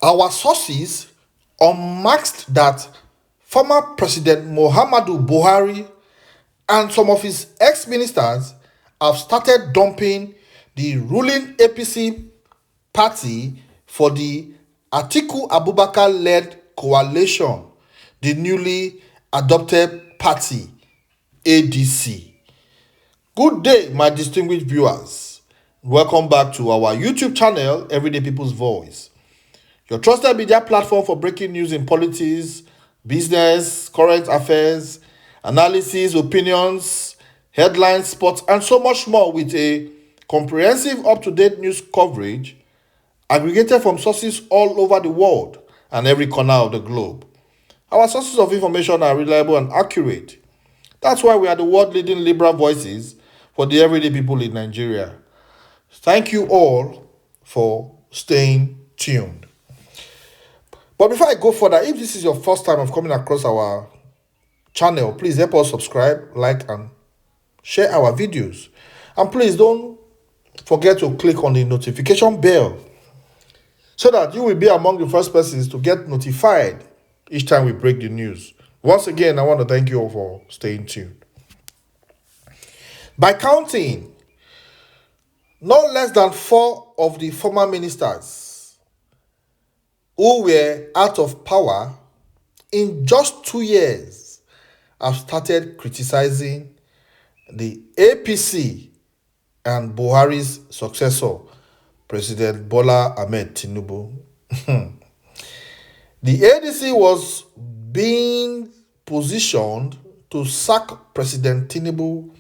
Our sources unmasked that former President Muhammadu Buhari and some of his ex-ministers have started dumping the ruling APC party for the Atiku Abubakar-led coalition, the newly adopted party, ADC. Good day, my distinguished viewers. Welcome back to our YouTube channel, Everyday People's Voice, your trusted media platform for breaking news in politics, business, current affairs, analysis, opinions, headlines, sports, and so much more, with a comprehensive, up-to-date news coverage aggregated from sources all over the world and every corner of the globe. Our sources of information are reliable and accurate. That's why we are the world-leading liberal voices for the everyday people in Nigeria. Thank you all for staying tuned. But before I go further, if this is your first time of coming across our channel, please help us subscribe, like, and share our videos. And please don't forget to click on the notification bell so that you will be among the first persons to get notified each time we break the news. Once again, I want to thank you all for staying tuned. By counting, no less than 4 of the former ministers who were out of power in just 2 years have started criticizing the APC and Buhari's successor, President Bola Ahmed Tinubu. The ADC was being positioned to sack President Tinubu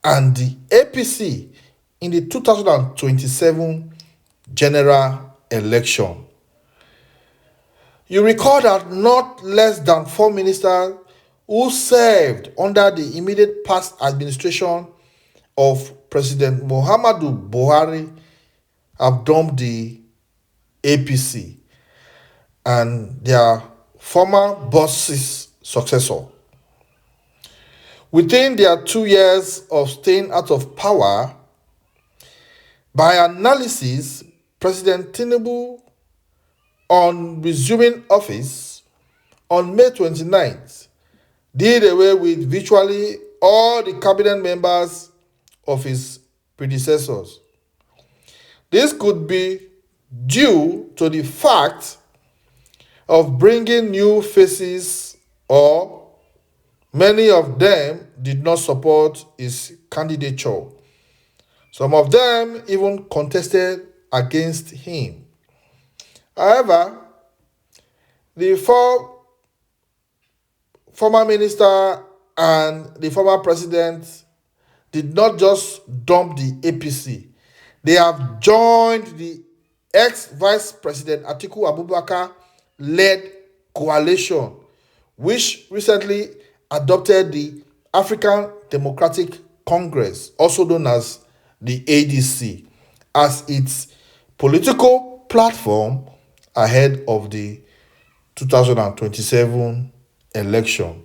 and the APC in the 2027 general election. You recall that not less than 4 ministers who served under the immediate past administration of President Muhammadu Buhari have dumped the APC and their former boss's successor. Within their 2 years of staying out of power, by analysis, President Tinubu, on resuming office on May 29th, did away with virtually all the cabinet members of his predecessors. This could be due to the fact of bringing new faces, or many of them did not support his candidature. Some of them even contested against him. However, the 4 former ministers and the former president did not just dump the APC. They have joined the ex-Vice President Atiku Abubakar-led coalition, which recently adopted the African Democratic Congress, also known as the ADC, as its political platform ahead of the 2027 election.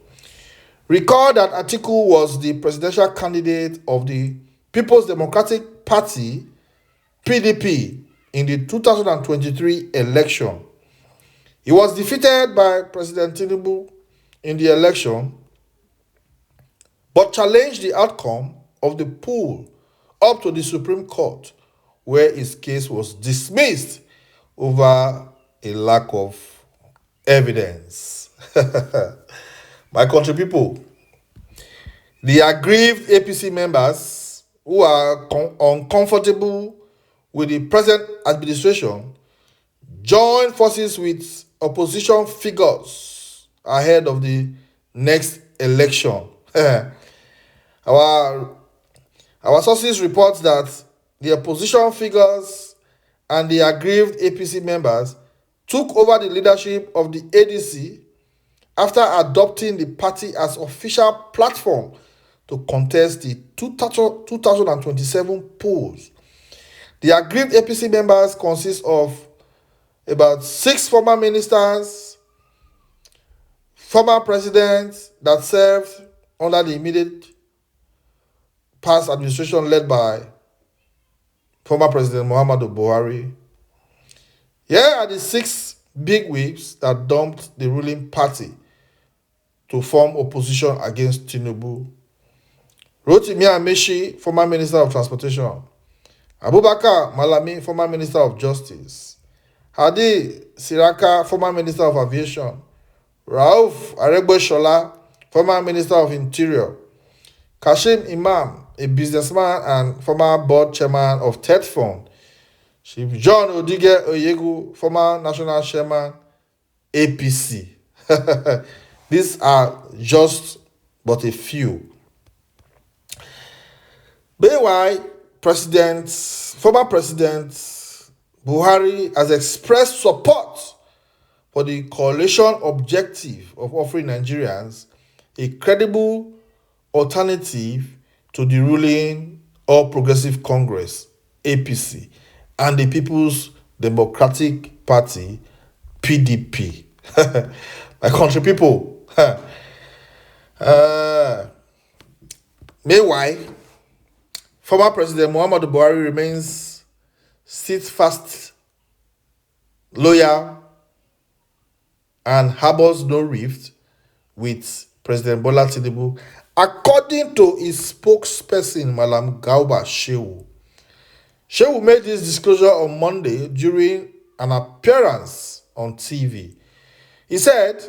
Recall that Atiku was the presidential candidate of the People's Democratic Party, PDP, in the 2023 election. He was defeated by President Tinubu in the election, but challenged the outcome of the poll up to the Supreme Court, where his case was dismissed over a lack of evidence. My country people, the aggrieved APC members who are uncomfortable with the present administration join forces with opposition figures ahead of the next election. Our sources report that the opposition figures and the aggrieved APC members took over the leadership of the ADC after adopting the party as official platform to contest the 2027 polls. The aggrieved APC members consist of about 6 former ministers, former presidents that served under the immediate past administration led by former President Muhammadu Buhari. Here are the 6 big whips that dumped the ruling party to form opposition against Tinubu. Rotimi Amechi, former Minister of Transportation. Abubakar Malami, former Minister of Justice. Hadi Siraka, former Minister of Aviation. Rauf Aregbesola, former Minister of Interior. Kashim Imam, a businessman and former board chairman of TED Fund. Chief John Odige Oyegu, former national chairman, APC. These are just but a few. Meanwhile, former President Buhari has expressed support for the coalition objective of offering Nigerians a credible alternative to the ruling All Progressive Congress, APC, and the People's Democratic Party, PDP. My country people. Meanwhile, former President Muhammadu Buhari remains steadfast, loyal, and harbors no rift with President Bola Tinubu, according to his spokesperson, Malam Garba Shehu. Shehu made this disclosure on Monday during an appearance on TV. He said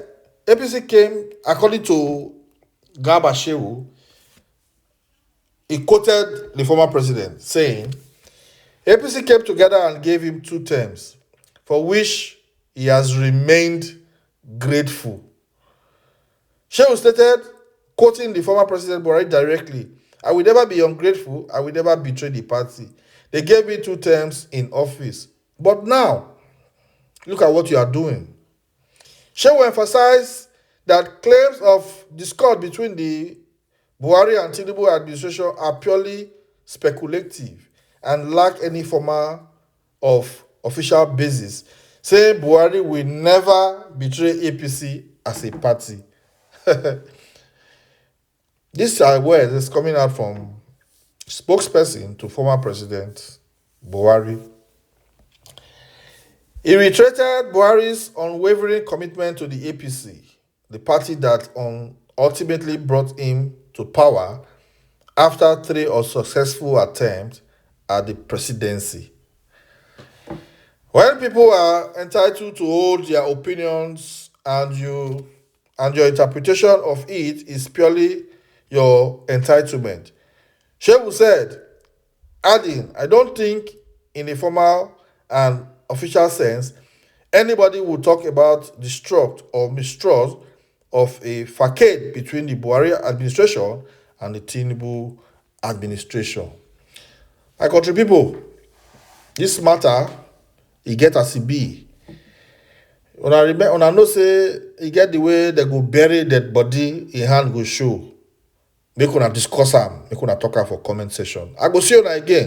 APC came, according to Garba Shehu, he quoted the former president saying, APC came together and gave him 2 terms, for which he has remained grateful. Shehu stated, quoting the former president Buhari directly, I will never be ungrateful, I will never betray the party. They gave me 2 terms in office. But now, look at what you are doing. Shehu emphasized that claims of discord between the Buhari and Tinubu administration are purely speculative and lack any form of official basis, saying Buhari will never betray APC as a party. These are words that's coming out from spokesperson to former President Buhari. He reiterated Buhari's unwavering commitment to the APC, the party that ultimately brought him to power after 3 unsuccessful attempts at the presidency. When people are entitled to hold their opinions and your interpretation of it is purely your entitlement, Shehu said, adding, I don't think in a formal and official sense anybody would talk about distrust or mistrust of a facade between the Buhari administration and the Tinubu administration. My country people, this matter, e get as e be. Una know say e get the way they go bury dead body, in hand go show. Make una discuss am, make una talk am for comment section. I go see una again.